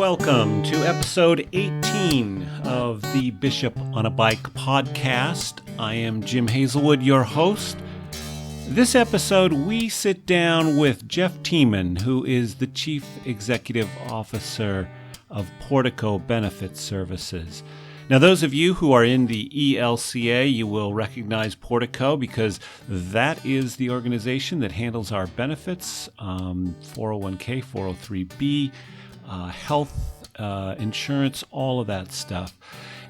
welcome to episode 18 of the Bishop on a Bike podcast. I am Jim Hazelwood, your host. This episode, we sit down with Jeff Thiemann, who is the Chief Executive Officer of Portico Benefit Services. Now, those of you who are in the ELCA, you will recognize Portico because that is the organization that handles our benefits, 401k, 403b, health insurance, all of that stuff.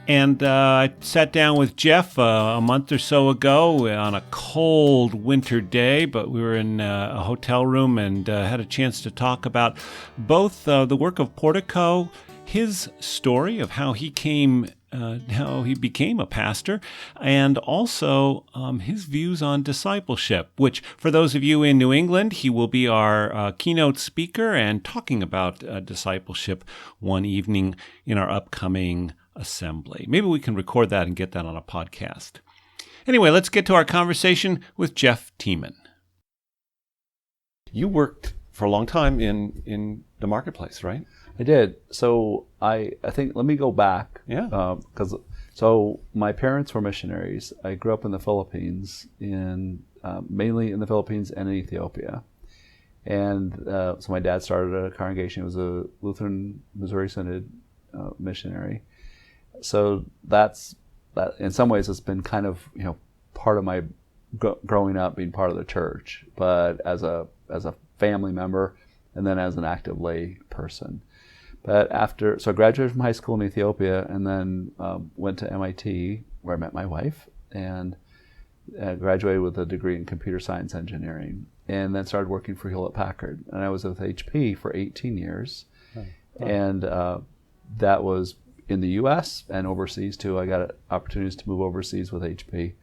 And I sat down with Jeff a month or so ago on a cold winter day, but we were in a hotel room and had a chance to talk about both the work of Portico, his story of how he became a pastor, and also his views on discipleship, which for those of you in New England, he will be our keynote speaker and talking about discipleship one evening in our upcoming assembly. Maybe we can record that and get that on a podcast. Anyway, let's get to our conversation with Jeff Thiemann. You worked for a long time in the marketplace, right? I did. So I think, let me go back. Yeah. So my parents were missionaries. I grew up in the Philippines, mainly in the Philippines and in Ethiopia. And so my dad started a congregation. It was a Lutheran Missouri Synod missionary. So that in some ways it's been kind of, part of my growing up, being part of the church, but as a family member and then as an active lay person. But so I graduated from high school in Ethiopia and then went to MIT where I met my wife and graduated with a degree in computer science engineering and then started working for Hewlett-Packard. And I was with HP for 18 years. Oh. And that was in the U.S. and overseas too. I got opportunities to move overseas with HP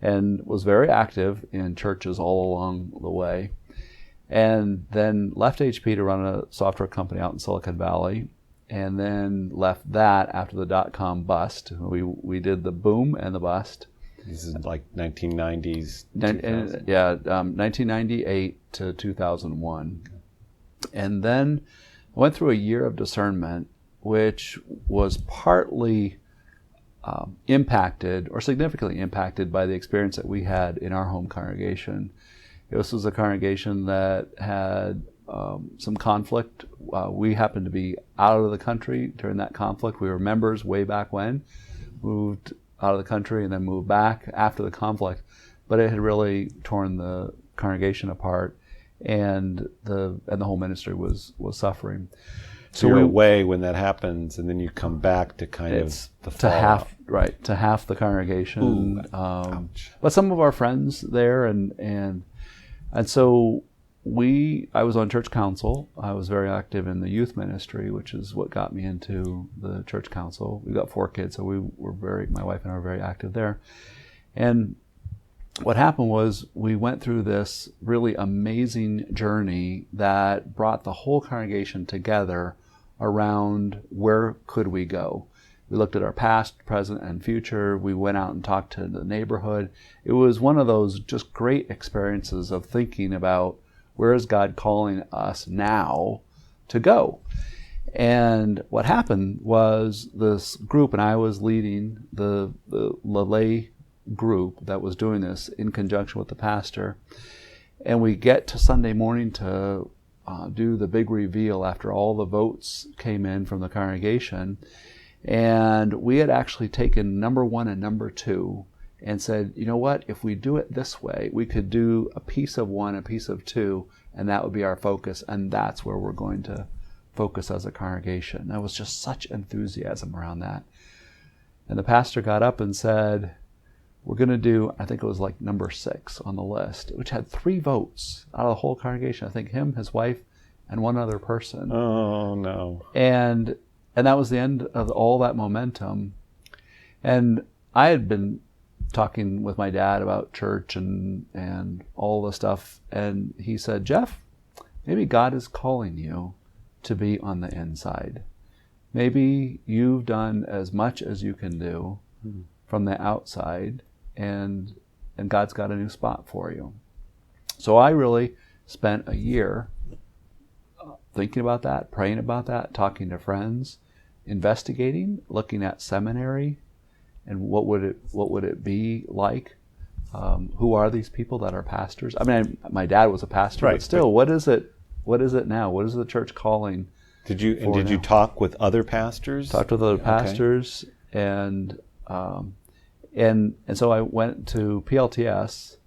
and was very active in churches all along the way. And then left HP to run a software company out in Silicon Valley, and then left that after the dot-com bust. We did the boom and the bust. This is like 1990s. 1998 to 2001. And then I went through a year of discernment, which was partly impacted or significantly impacted by the experience that we had in our home congregation. This was a congregation that had some conflict. We happened to be out of the country during that conflict. We were members way back when, moved out of the country and then moved back after the conflict. But it had really torn the congregation apart, and the whole ministry was suffering. So you're away when that happens, and then you come back to kind of the fallout. To half the congregation. Ooh, but some of our friends there, and so I was on church council. I was very active in the youth ministry, which is what got me into the church council. We got 4 kids, so my wife and I were very active there. And what happened was we went through this really amazing journey that brought the whole congregation together around where could we go. We looked at our past, present, and future. We went out and talked to the neighborhood. It was one of those just great experiences of thinking about where is God calling us now to go. And what happened was this group, and I was leading the lay group that was doing this in conjunction with the pastor. And we get to Sunday morning to do the big reveal after all the votes came in from the congregation. And we had actually taken number 1 and number 2 and said, you know what, if we do it this way, we could do a piece of 1, a piece of 2, and that would be our focus, and that's where we're going to focus as a congregation. There was just such enthusiasm around that. And the pastor got up and said, we're going to do, I think it was like number 6 on the list, which had 3 votes out of the whole congregation. I think him, his wife, and one other person. Oh, no. And that was the end of all that momentum. And I had been talking with my dad about church and all the stuff. And he said, Jeff, maybe God is calling you to be on the inside. Maybe you've done as much as you can do from the outside, and God's got a new spot for you. So I really spent a year thinking about that, praying about that, talking to friends, investigating, looking at seminary, and what would it be like? Who are these people that are pastors? I mean, my dad was a pastor, Right, but still, what is it? What is it now? What is the church calling? Did you talk with other pastors? Talked with other pastors, and so I went to PLTS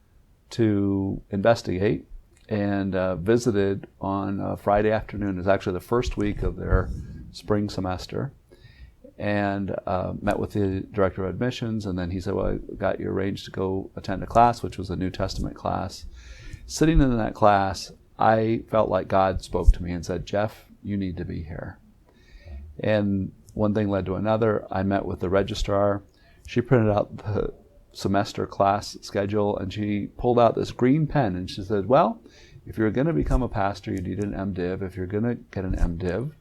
to investigate, and visited on a Friday afternoon. It was actually the first week of their spring semester, and met with the director of admissions, and then he said, well, I got you arranged to go attend a class, which was a New Testament class. Sitting in that class, I felt like God spoke to me and said, Jeff, you need to be here. And one thing led to another. I met with the registrar. She printed out the semester class schedule, and she pulled out this green pen, and she said, well, if you're going to become a pastor, you need an MDiv. If you're going to get an MDiv,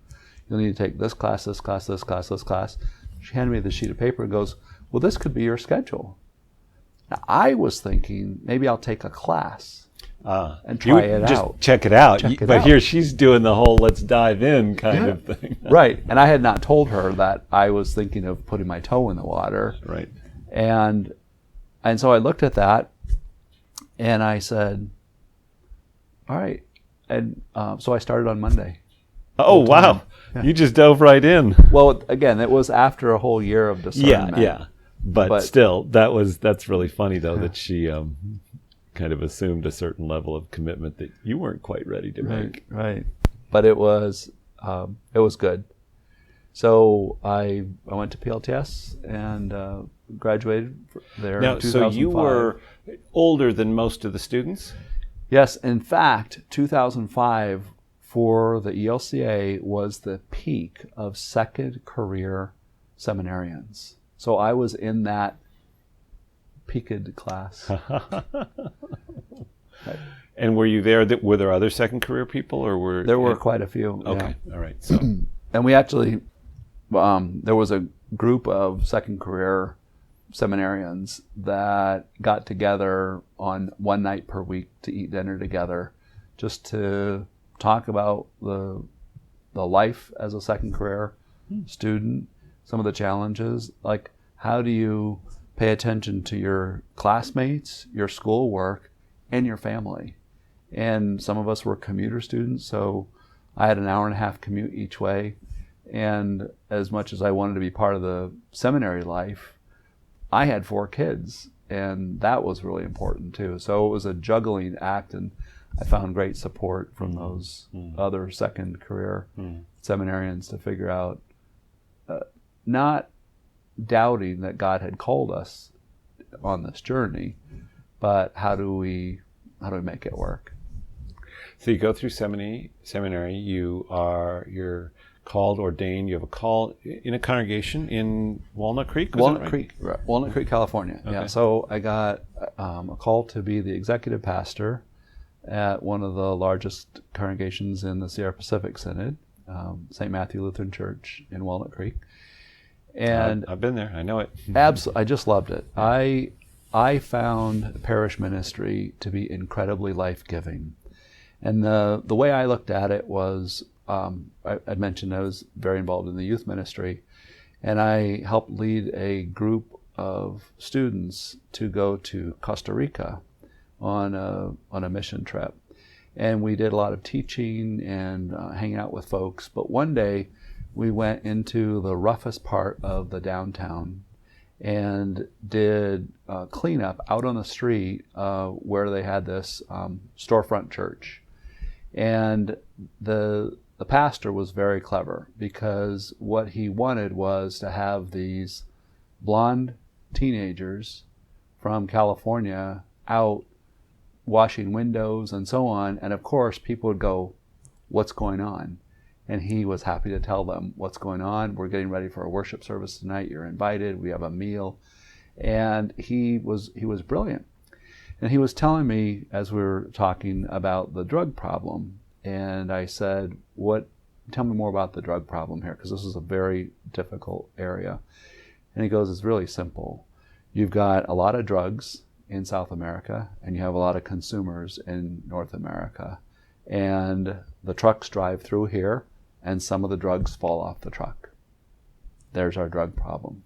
you'll need to take this class, this class, this class, this class. She handed me the sheet of paper and goes, well, this could be your schedule. Now, I was thinking maybe I'll take a class and try it just out. Check it out. Check it but out. Here she's doing the whole let's dive in kind of thing. Right. And I had not told her that I was thinking of putting my toe in the water. Right. And so I looked at that and I said, all right. And so I started on Monday. Oh, wow. Yeah. You just dove right in. Well, again, it was after a whole year of discernment. Yeah. But still, that's really funny, though, that she kind of assumed a certain level of commitment that you weren't quite ready to make. Right. But it was good. So I went to PLTS and graduated there in 2005. So you were older than most of the students? Yes. In fact, 2005 for the ELCA was the peak of second career seminarians. So I was in that peaked class. And were you there? Were there other second career people, or were there were quite a few? Okay, yeah. All right. So, and we actually there was a group of second career seminarians that got together on one night per week to eat dinner together, just to talk about the life as a second career student, some of the challenges, like how do you pay attention to your classmates, your schoolwork, and your family. And some of us were commuter students, so I had an hour-and-a-half commute each way. And as much as I wanted to be part of the seminary life, I had 4 kids, and that was really important too. So it was a juggling act, and I found great support from those other second career seminarians to figure out, not doubting that God had called us on this journey, but how do we make it work? So you go through seminary. You're called, ordained. You have a call in a congregation in Walnut Creek. Walnut Creek, California. Okay. Yeah. So I got a call to be the executive pastor at one of the largest congregations in the Sierra Pacific Synod, St. Matthew Lutheran Church in Walnut Creek. And I've been there. I know it. Absolutely, I just loved it. I found parish ministry to be incredibly life-giving. And the way I looked at it was, I mentioned I was very involved in the youth ministry, and I helped lead a group of students to go to Costa Rica on a mission trip. And we did a lot of teaching and hanging out with folks. But one day we went into the roughest part of the downtown and did cleanup out on the street where they had this storefront church. And the pastor was very clever, because what he wanted was to have these blonde teenagers from California out washing windows and so on. And of course, people would go, what's going on? And he was happy to tell them what's going on. We're getting ready for a worship service tonight. You're invited. We have a meal. And he was brilliant. And he was telling me, as we were talking, about the drug problem. And I said, tell me more about the drug problem here, because this is a very difficult area. And he goes, it's really simple. You've got a lot of drugs in South America, and you have a lot of consumers in North America. and the trucks drive through here, and some of the drugs fall off the truck. There's our drug problem.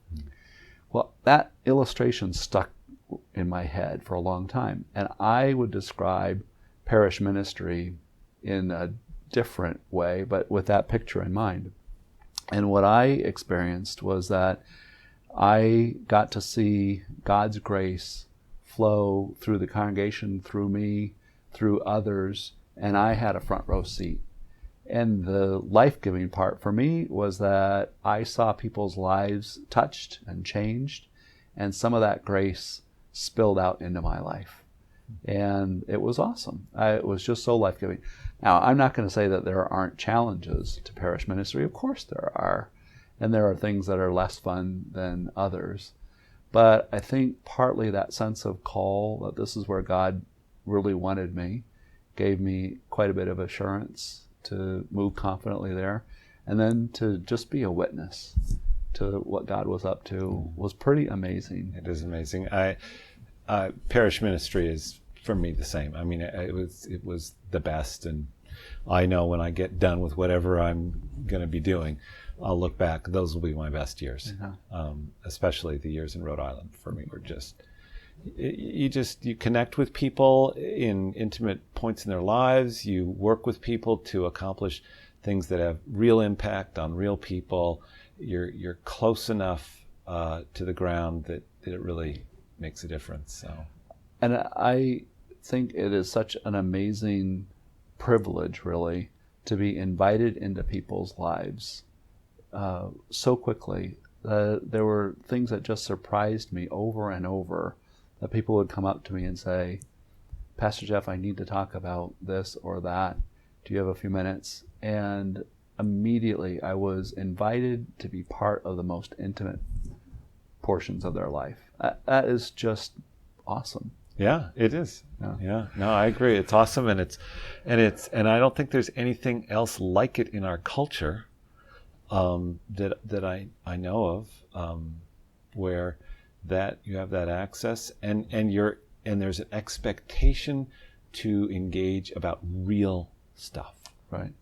Well, that illustration stuck in my head for a long time, and I would describe parish ministry in a different way, but with that picture in mind. And what I experienced was that I got to see God's grace flow through the congregation, through me, through others, and I had a front row seat. And the life-giving part for me was that I saw people's lives touched and changed, and some of that grace spilled out into my life. And it was awesome. It was just so life-giving. Now, I'm not going to say that there aren't challenges to parish ministry. Of course there are. And there are things that are less fun than others. But I think partly that sense of call, that this is where God really wanted me, gave me quite a bit of assurance to move confidently there. And then to just be a witness to what God was up to was pretty amazing. It is amazing. Parish ministry is, for me, the same. I mean, it was the best, and I know when I get done with whatever I'm going to be doing, I'll look back. Those will be my best years, especially the years in Rhode Island. For me, were you connect with people in intimate points in their lives. You work with people to accomplish things that have real impact on real people. You're close enough to the ground that it really makes a difference. So, and I think it is such an amazing privilege, really, to be invited into people's lives so quickly. There were things that just surprised me over and over, that people would come up to me and say, "Pastor Jeff, I need to talk about this or that. Do you have a few minutes?" And immediately I was invited to be part of the most intimate portions of their life. That is just awesome. Yeah, it is. Yeah. No, I agree. It's awesome, and I don't think there's anything else like it in our culture that I know of, where that you have that access, and there's an expectation to engage about real stuff. Right.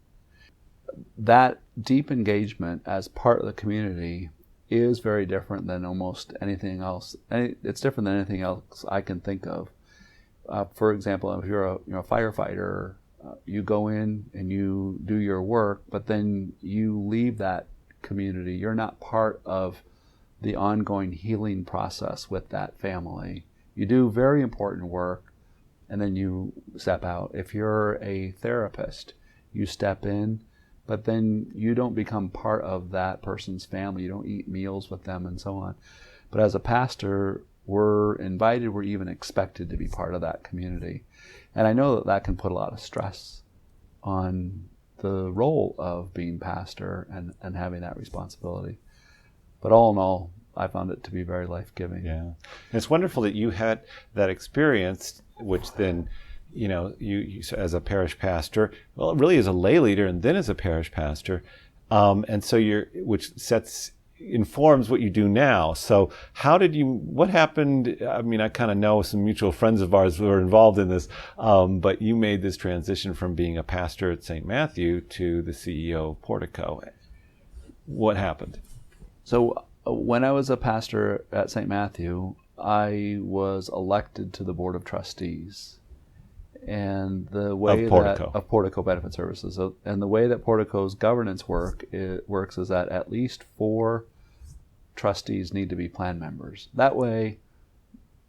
That deep engagement as part of the community is very different than almost anything else. It's different than anything else I can think of. For example, if you're a firefighter, you go in and you do your work, but then you leave that community. You're not part of the ongoing healing process with that family. You do very important work, and then you step out. If you're a therapist, you step in, but then you don't become part of that person's family. You don't eat meals with them and so on. But as a pastor, we're invited, we're even expected to be part of that community. And I know that can put a lot of stress on the role of being pastor and having that responsibility. But all in all, I found it to be very life-giving. Yeah. And it's wonderful that you had that experience, which then, you as a parish pastor, well, really as a lay leader and then as a parish pastor, and so which informs what you do now. So what happened? I mean, I kind of know some mutual friends of ours who are involved in this, but you made this transition from being a pastor at St. Matthew to the CEO of Portico. What happened? So when I was a pastor at St. Matthew, I was elected to the Board of Trustees. And the way of Portico Benefit Services. So, and the way that Portico's governance works is that at least 4 trustees need to be plan members. That way,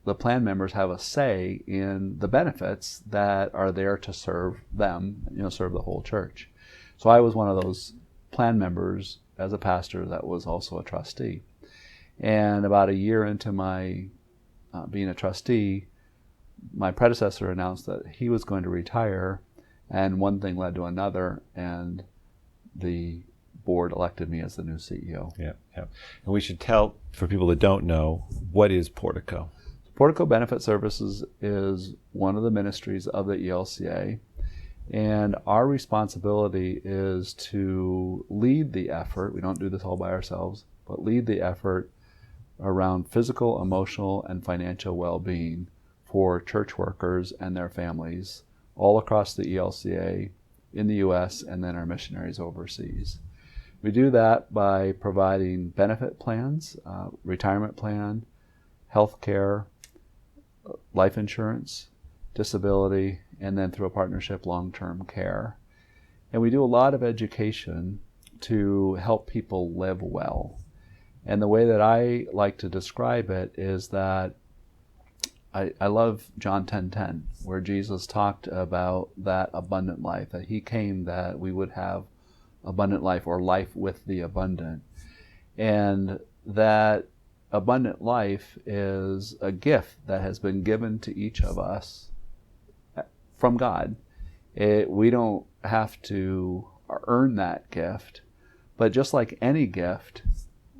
the plan members have a say in the benefits that are there to serve them, serve the whole church. So I was one of those plan members as a pastor that was also a trustee. And about a year into my being a trustee, my predecessor announced that he was going to retire, and one thing led to another, and the board elected me as the new CEO. Yeah. And we should tell, for people that don't know, what is Portico? Portico Benefit Services is one of the ministries of the ELCA, and our responsibility is to lead the effort. We don't do this all by ourselves, but lead the effort around physical, emotional, and financial well-being for church workers and their families all across the ELCA in the U.S. and then our missionaries overseas. We do that by providing benefit plans, retirement plan, health care, life insurance, disability, and then through a partnership, long-term care. And we do a lot of education to help people live well. And the way that I like to describe it is that I love John 10:10, where Jesus talked about that abundant life, that he came that we would have abundant life, or life with the abundant. And that abundant life is a gift that has been given to each of us from God. We don't have to earn that gift, but just like any gift,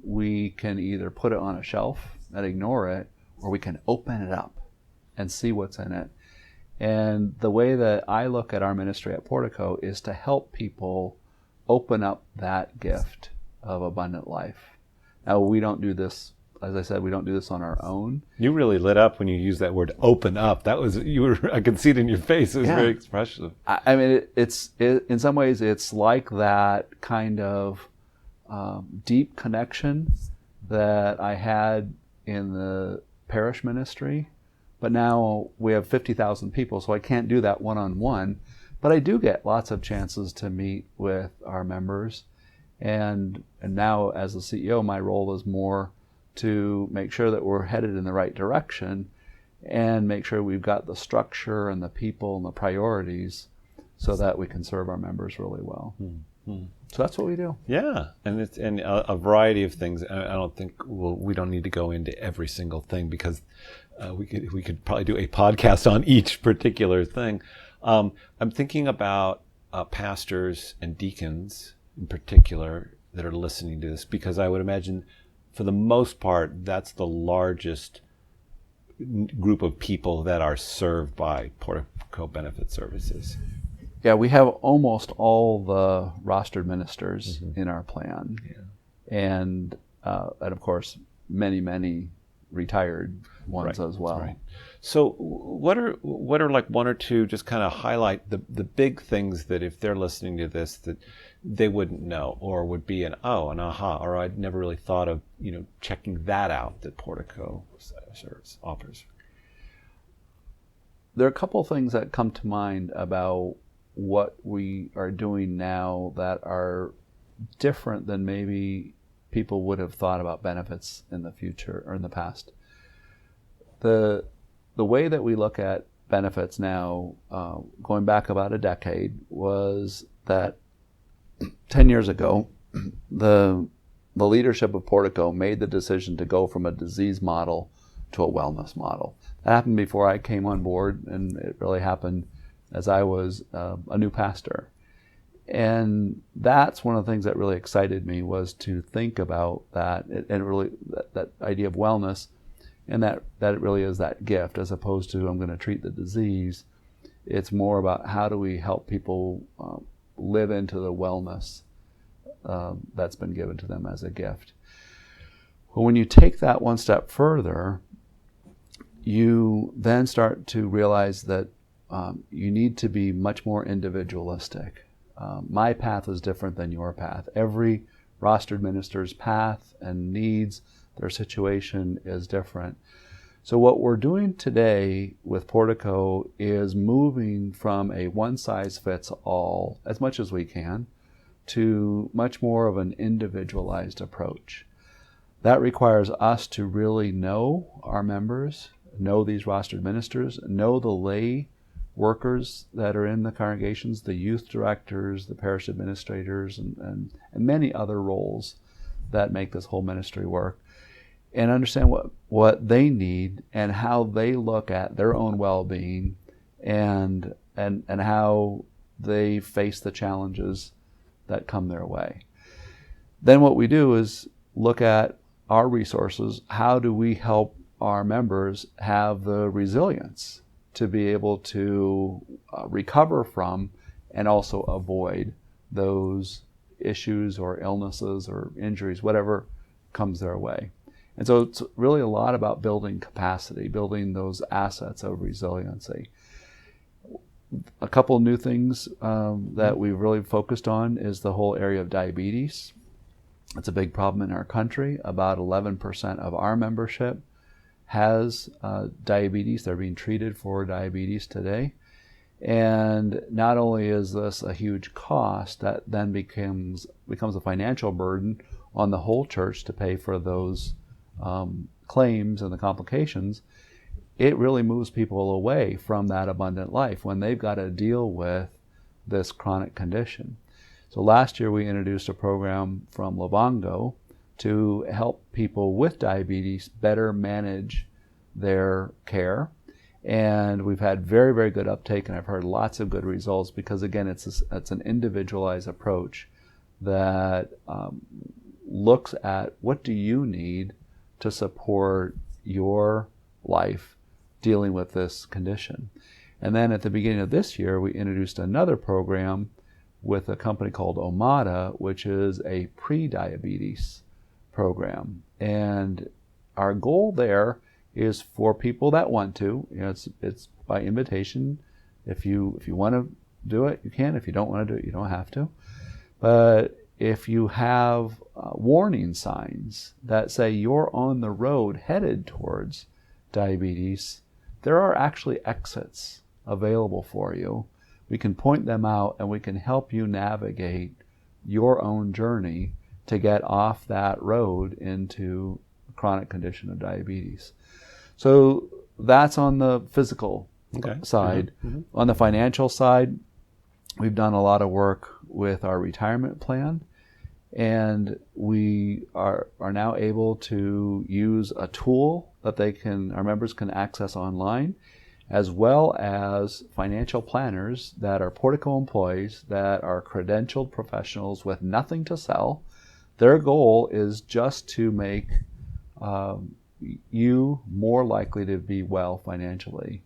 we can either put it on a shelf and ignore it, or we can open it up and see what's in it. And the way that I look at our ministry at Portico is to help people open up that gift of abundant life. Now, we don't do this, as I said, we don't do this on our own. You really lit up when you used that word, open up. That was, I could see it in your face. It was very expressive. I mean, in some ways, it's like that kind of deep connection that I had in the parish ministry. But now we have 50,000 people, so I can't do that one-on-one. But I do get lots of chances to meet with our members. And now as the CEO, my role is more to make sure that we're headed in the right direction and make sure we've got the structure and the people and the priorities so that we can serve our members really well. Mm-hmm. So that's what we do. Yeah, and it's a variety of things. I don't think we don't need to go into every single thing, because we could probably do a podcast on each particular thing. I'm thinking about pastors and deacons in particular that are listening to this, because I would imagine for the most part that's the largest group of people that are served by Portico Benefit Services. Yeah, we have almost all the rostered ministers in our plan, and of course many retired ones as well. Right. So, what are like one or two, just kind of highlight the big things that if they're listening to this that they wouldn't know, or would be an aha, or I'd never really thought of checking that out that Portico offers. There are a couple of things that come to mind about what we are doing now that are different than maybe people would have thought about benefits in the future or in the past. The way that we look at benefits now, going back about a decade, was that 10 years ago, the leadership of Portico made the decision to go from a disease model to a wellness model. That happened before I came on board, and it really happened as I was a new pastor. And that's one of the things that really excited me, was to think about that, and really that idea of wellness, and that it really is that gift, as opposed to I'm going to treat the disease. It's more about how do we help people live into the wellness that's been given to them as a gift. Well, when you take that one step further, you then start to realize that you need to be much more individualistic. My path is different than your path. Every rostered minister's path and needs, their situation is different. So what we're doing today with Portico is moving from a one-size-fits-all, as much as we can, to much more of an individualized approach. That requires us to really know our members, know these rostered ministers, know the lay workers that are in the congregations, the youth directors, the parish administrators, and many other roles that make this whole ministry work, and understand what they need and how they look at their own well-being and how they face the challenges that come their way. Then what we do is look at our resources. How do we help our members have the resilience to be able to recover from and also avoid those issues or illnesses or injuries, whatever comes their way. And so it's really a lot about building capacity, building those assets of resiliency. A couple new things that we've really focused on is the whole area of diabetes. It's a big problem in our country. About 11% of our membership has diabetes. They're being treated for diabetes today. And not only is this a huge cost, that then becomes a financial burden on the whole church to pay for those claims and the complications. It really moves people away from that abundant life when they've got to deal with this chronic condition. So last year we introduced a program from Livongo to help people with diabetes better manage their care. And we've had very, very good uptake, and I've heard lots of good results because, again, it's an individualized approach that looks at what do you need to support your life dealing with this condition. And then at the beginning of this year, we introduced another program with a company called Omada, which is a pre-diabetes program. And our goal there is for people that want to. It's by invitation. If you want to do it, you can. If you don't want to do it, you don't have to. But if you have warning signs that say you're on the road headed towards diabetes, there are actually exits available for you. We can point them out and we can help you navigate your own journey to get off that road into a chronic condition of diabetes. So that's on the physical side. Mm-hmm. On the financial side, we've done a lot of work with our retirement plan, and we are now able to use a tool that our members can access online, as well as financial planners that are Portico employees that are credentialed professionals with nothing to sell. Their goal is just to make you more likely to be well financially.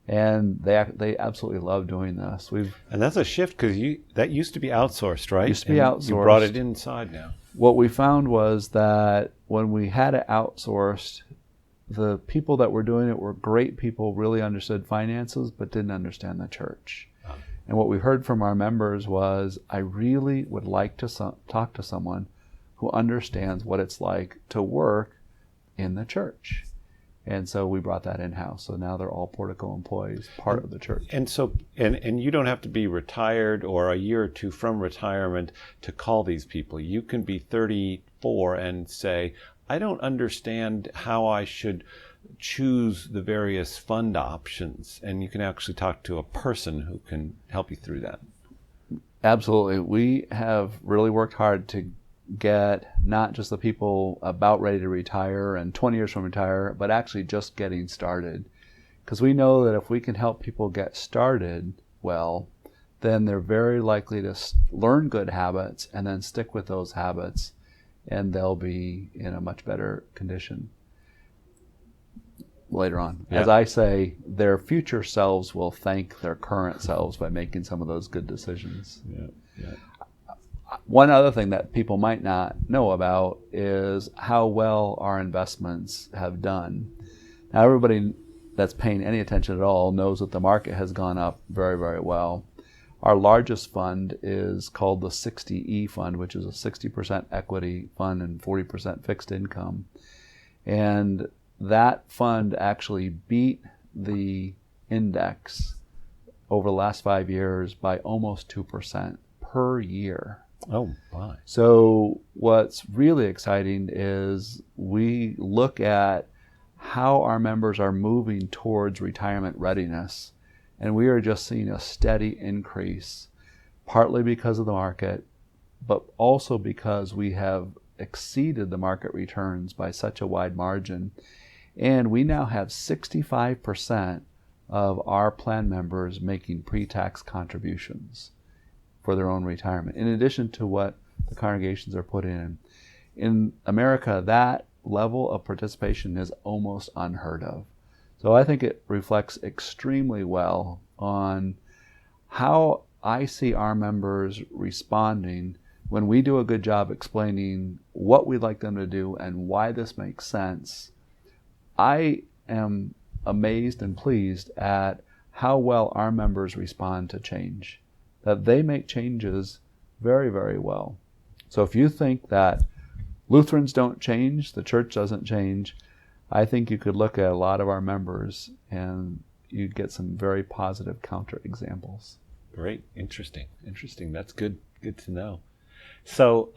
And they absolutely love doing this. And that's a shift because that used to be outsourced, right? Used to be outsourced. You brought it inside now. What we found was that when we had it outsourced, the people that were doing it were great people, really understood finances, but didn't understand the church. Oh. And what we heard from our members was, I really would like to talk to someone who understands what it's like to work in the church. And so we brought that in-house. So now they're all Portico employees, part of the church. And so, and you don't have to be retired or a year or two from retirement to call these people. You can be 34 and say, I don't understand how I should choose the various fund options. And you can actually talk to a person who can help you through that. Absolutely. We have really worked hard to get not just the people about ready to retire and 20 years from retire, but actually just getting started. Because we know that if we can help people get started well, then they're very likely to learn good habits and then stick with those habits, and they'll be in a much better condition later on. Yeah. As I say, their future selves will thank their current selves by making some of those good decisions. Yeah. Yeah. One other thing that people might not know about is how well our investments have done. Now, everybody that's paying any attention at all knows that the market has gone up very, very well. Our largest fund is called the 60E fund, which is a 60% equity fund and 40% fixed income. And that fund actually beat the index over the last 5 years by almost 2% per year. Oh, my. So what's really exciting is we look at how our members are moving towards retirement readiness, and we are just seeing a steady increase, partly because of the market, but also because we have exceeded the market returns by such a wide margin. And we now have 65% of our plan members making pre-tax contributions for their own retirement, in addition to what the congregations are putting in. In America, that level of participation is almost unheard of. So I think it reflects extremely well on how I see our members responding when we do a good job explaining what we'd like them to do and why this makes sense. I am amazed and pleased at how well our members respond to change. That they make changes very, very well. So if you think that Lutherans don't change, the church doesn't change, I think you could look at a lot of our members and you'd get some very positive counterexamples. Great. Interesting. That's good to know. So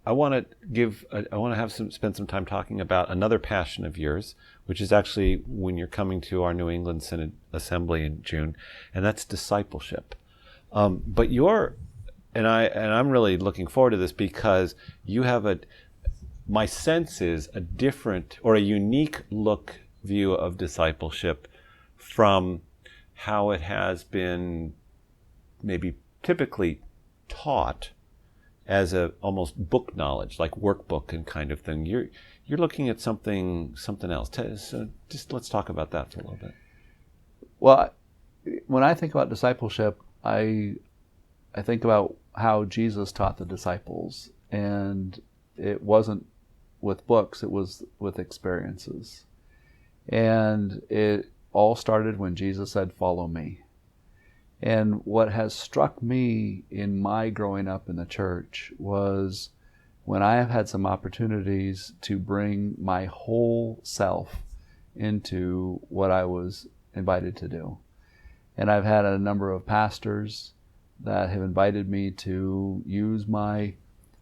I want to spend some time talking about another passion of yours, which is actually when you're coming to our New England Synod Assembly in June, and that's discipleship. But I'm really looking forward to this because you have my sense is a different or a unique view of discipleship from how it has been maybe typically taught as a almost book knowledge, like workbook and kind of thing. You're looking at something else. So just let's talk about that for a little bit. Well, when I think about discipleship, I think about how Jesus taught the disciples, and it wasn't with books, it was with experiences. And it all started when Jesus said, "Follow me." And what has struck me in my growing up in the church was when I have had some opportunities to bring my whole self into what I was invited to do. And I've had a number of pastors that have invited me to use my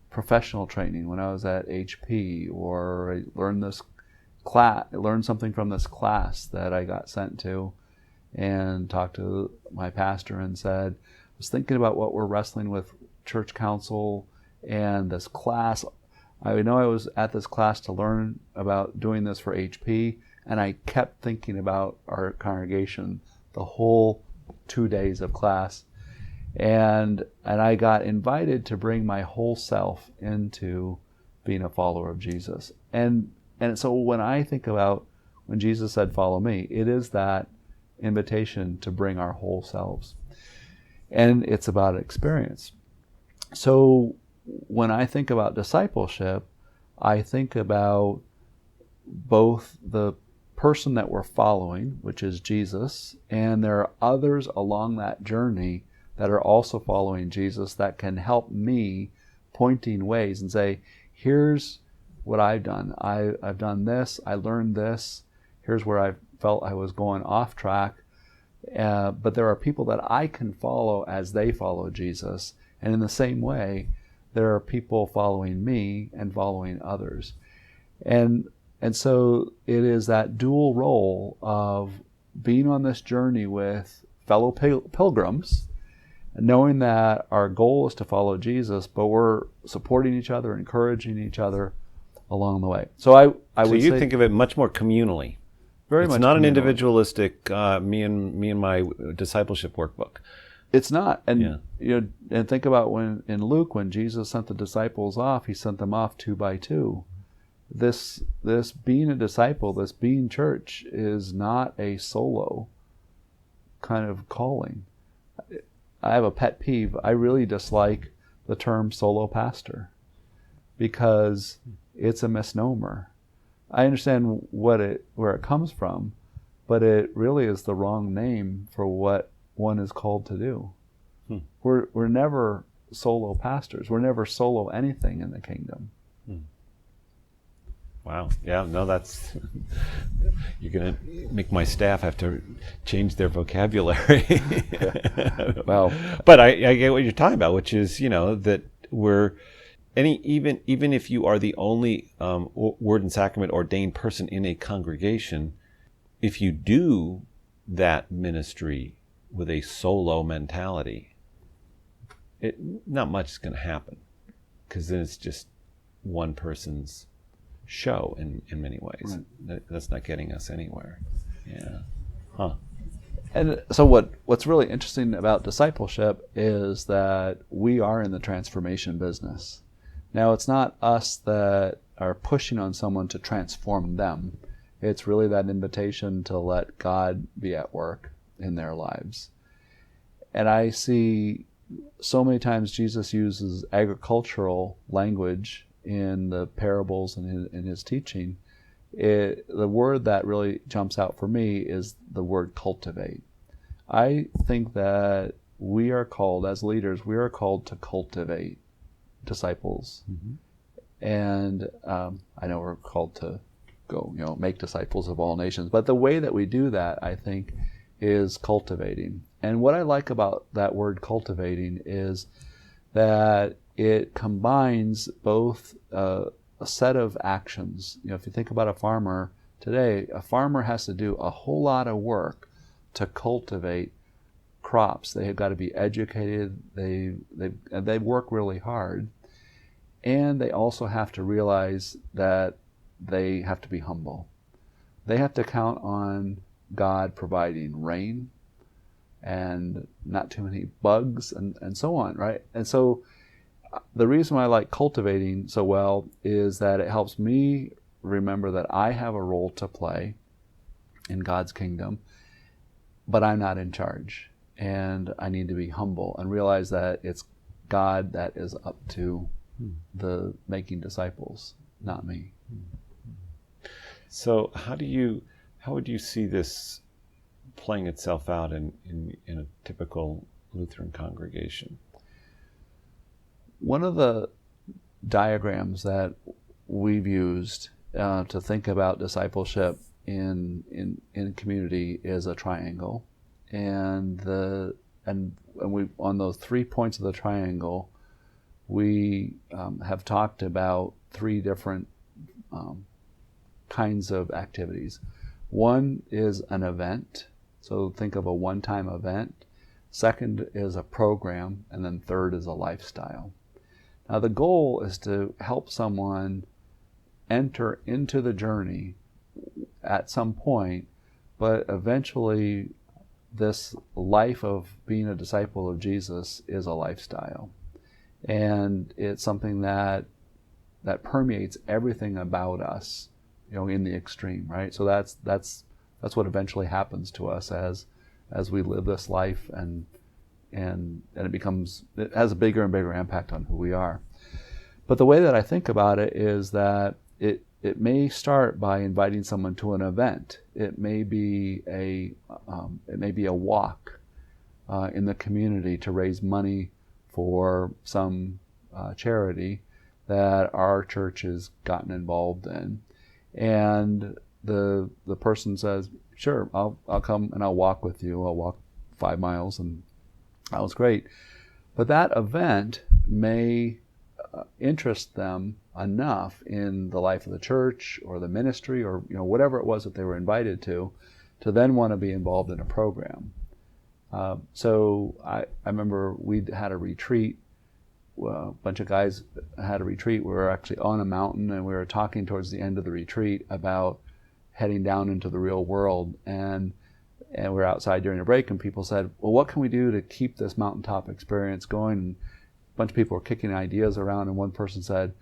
professional training when I was at HP, or I learned something from this class that I got sent to, and talked to my pastor and said, I was thinking about what we're wrestling with church council and this class. I know I was at this class to learn about doing this for HP, and I kept thinking about our congregation the whole 2 days of class. And I got invited to bring my whole self into being a follower of Jesus. And so when I think about when Jesus said, "Follow me," it is that invitation to bring our whole selves. And it's about experience. So when I think about discipleship, I think about both the person that we're following, which is Jesus, and there are others along that journey that are also following Jesus that can help me pointing ways and say, here's what I've done. I've done this. I learned this. Here's where I felt I was going off track. But there are people that I can follow as they follow Jesus. And in the same way, there are people following me and following others. And so it is that dual role of being on this journey with fellow pilgrims, knowing that our goal is to follow Jesus, but we're supporting each other, encouraging each other along the way. So I would say, think of it much more communally. Very much. It's not communally. an individualistic me and my discipleship workbook. It's not. And and think about when in Luke, when Jesus sent the disciples off, he sent them off 2 by 2. This being a disciple, this being church, is not a solo kind of calling. I have a pet peeve. I really dislike the term solo pastor because it's a misnomer. I understand where it comes from, but it really is the wrong name for what one is called to do. We're never solo pastors. We're never solo anything in the kingdom. Wow. Yeah, no, that's... You're going to make my staff have to change their vocabulary. Well, but I get what you're talking about, which is, that we're... Even if you are the only Word and Sacrament ordained person in a congregation, if you do that ministry with a solo mentality, not much is going to happen, because then it's just one person's show in many ways. Right. That's not getting us anywhere. Yeah. Huh. And so what's really interesting about discipleship is that we are in the transformation business. Now, it's not us that are pushing on someone to transform them. It's really that invitation to let God be at work in their lives. And I see so many times Jesus uses agricultural language in the parables and in his teaching. The word that really jumps out for me is the word cultivate. I think that we are called, as leaders, we are called to cultivate disciples. Mm-hmm. And I know we're called to go, make disciples of all nations. But the way that we do that, I think, is cultivating. And what I like about that word cultivating is that it combines both a set of actions. If you think about a farmer today, a farmer has to do a whole lot of work to cultivate crops. They have got to be educated. They work really hard. And they also have to realize that they have to be humble. They have to count on God providing rain and not too many bugs and so on, right? And so the reason why I like cultivating so well is that it helps me remember that I have a role to play in God's kingdom, but I'm not in charge. And I need to be humble and realize that it's God that is up to the making disciples, not me. So how would you see this playing itself out in a typical Lutheran congregation? One of the diagrams that we've used to think about discipleship in community is a triangle, and we, on those 3 points of the triangle, we have talked about 3 different kinds of activities. One is an event, so think of a one-time event. Second is a program, and then third is a lifestyle. Now the goal is to help someone enter into the journey at some point, but eventually this life of being a disciple of Jesus is a lifestyle. And it's something that permeates everything about us, in the extreme, right? So that's what eventually happens to us as we live this life, and it has a bigger and bigger impact on who we are. But the way that I think about it is that it may start by inviting someone to an event. It may be a walk in the community to raise money for some charity that our church has gotten involved in, and the person says, "Sure, I'll come and I'll walk with you. I'll walk 5 miles," and that was great. But that event may interest them enough in the life of the church or the ministry or whatever it was that they were invited to then want to be involved in a program. So I remember we had a retreat. A bunch of guys had a retreat. We were actually on a mountain, and we were talking towards the end of the retreat about heading down into the real world. And we were outside during a break, and people said, "Well, what can we do to keep this mountaintop experience going?" And a bunch of people were kicking ideas around, and one person said,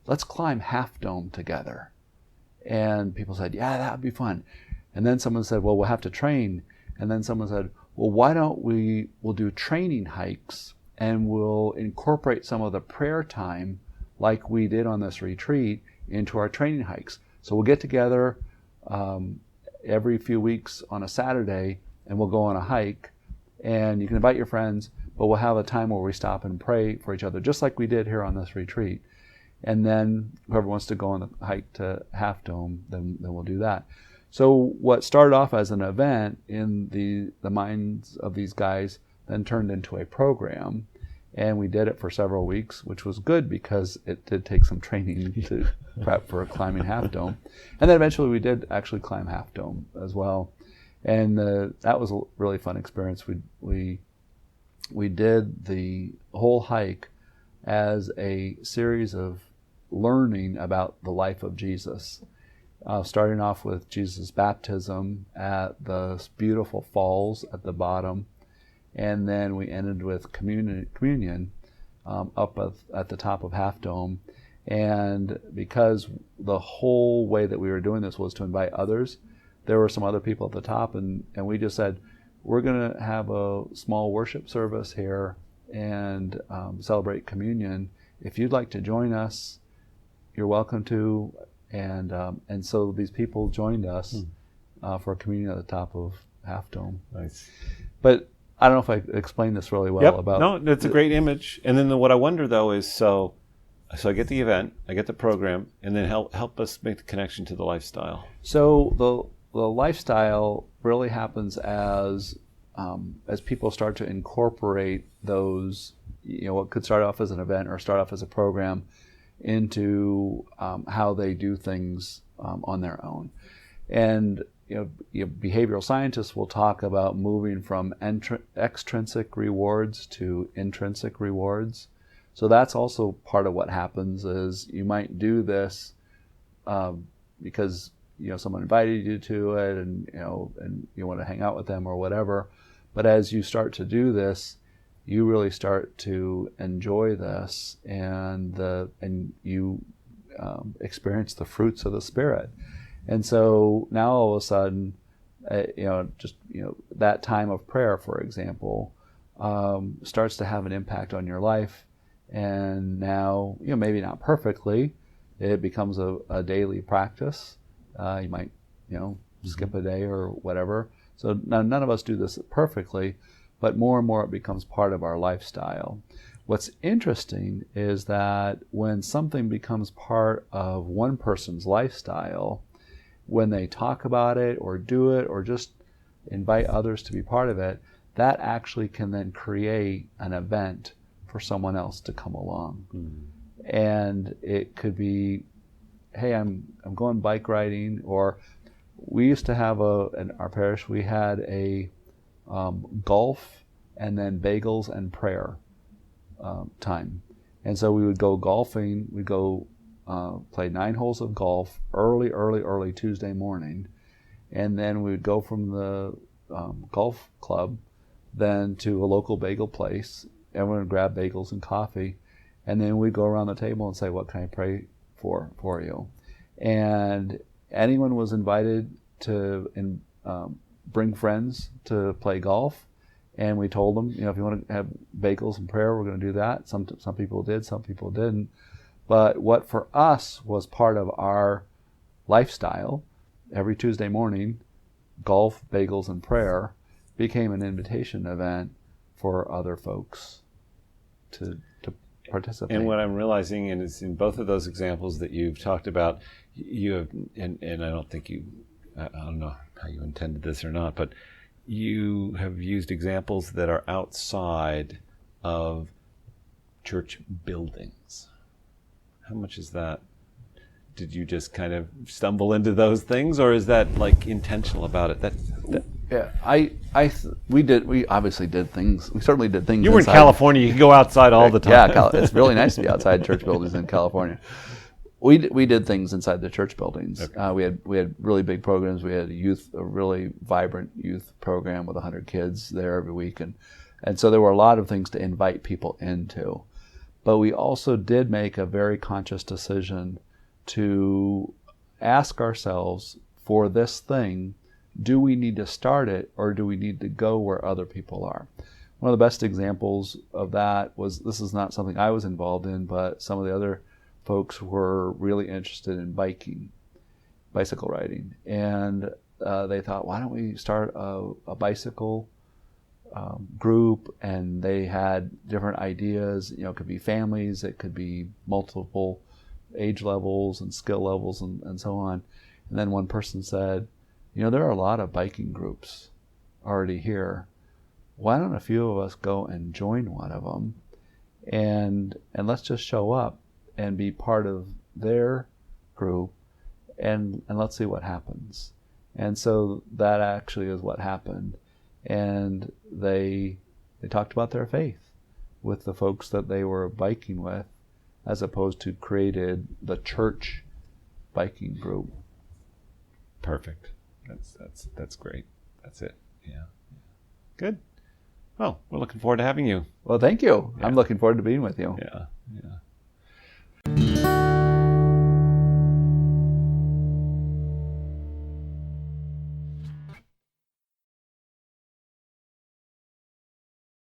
"Let's climb Half Dome together." And people said, "Yeah, that would be fun." And then someone said, "Well, we'll have to train." And then someone said, "Well, why don't we'll do training hikes, and we'll incorporate some of the prayer time like we did on this retreat into our training hikes. So we'll get together every few weeks on a Saturday, and we'll go on a hike, and you can invite your friends, but we'll have a time where we stop and pray for each other, just like we did here on this retreat. And then whoever wants to go on the hike to Half Dome, then we'll do that." So what started off as an event in the minds of these guys then turned into a program, and we did it for several weeks, which was good because it did take some training to prep for climbing Half Dome. And then eventually we did actually climb Half Dome as well, and that was a really fun experience. We did the whole hike as a series of learning about the life of Jesus, starting off with Jesus' baptism at the beautiful falls at the bottom, and then we ended with communion up at the top of Half Dome. And because the whole way that we were doing this was to invite others, there were some other people at the top, and we just said, we're going to have a small worship service here and celebrate communion. If you'd like to join us, you're welcome to. And so these people joined us for communion at the top of Half Dome. Nice. But I don't know if I explained this really well. Yep. About No, it's a great image. And then what I wonder though is so I get the event, I get the program, and then help us make the connection to the lifestyle. So the lifestyle really happens as people start to incorporate those, what could start off as an event or start off as a program into how they do things on their own. And behavioral scientists will talk about moving from extrinsic rewards to intrinsic rewards. So that's also part of what happens is you might do this because someone invited you to it, and you want to hang out with them or whatever. But as you start to do this, you really start to enjoy this, and you experience the fruits of the Spirit. And so now all of a sudden, that time of prayer, for example, starts to have an impact on your life. And now, maybe not perfectly, it becomes a daily practice. You might, skip a day or whatever. So none of us do this perfectly, but more and more it becomes part of our lifestyle. What's interesting is that when something becomes part of one person's lifestyle, when they talk about it or do it or just invite others to be part of it, that actually can then create an event for someone else to come along. And it could be, hey, I'm going bike riding, or we used to have in our parish, we had a golf and then bagels and prayer time. And so we would go golfing, we'd go play 9 holes of golf early Tuesday morning. And then we would go from the golf club then to a local bagel place. Everyone would grab bagels and coffee, and then we'd go around the table and say, what can I pray for you? And anyone was invited to bring friends to play golf, and we told them, if you want to have bagels and prayer, we're going to do that. Some people did, some people didn't. But what for us was part of our lifestyle, every Tuesday morning, golf, bagels, and prayer became an invitation event for other folks to participate. And what I'm realizing, and it's in both of those examples that you've talked about, you have, and I don't think I don't know how you intended this or not, but you have used examples that are outside of church buildings. How much is that? Did you just kind of stumble into those things, or is that like intentional about it? Yeah, we obviously did things. We certainly did things. You were in California. You can go outside all the time. Yeah, it's really nice to be outside church buildings in California. We did things inside the church buildings. Okay. We had really big programs. We had a really vibrant youth program with 100 kids there every week, and so there were a lot of things to invite people into. But we also did make a very conscious decision to ask ourselves, for this thing, do we need to start it, or do we need to go where other people are? One of the best examples of that was, this is not something I was involved in, but some of the other folks were really interested in bicycle riding. And they thought, why don't we start a bicycle group? And they had different ideas. It could be families, it could be multiple age levels and skill levels and so on. And then one person said, there are a lot of biking groups already here. Why don't a few of us go and join one of them, and let's just show up and be part of their group, and let's see what happens. And so that actually is what happened. And they talked about their faith with the folks that they were biking with, as opposed to created the church biking group. Perfect. That's great. That's it. Yeah. Good. Well, we're looking forward to having you. Well, thank you. Yeah. I'm looking forward to being with you. Yeah.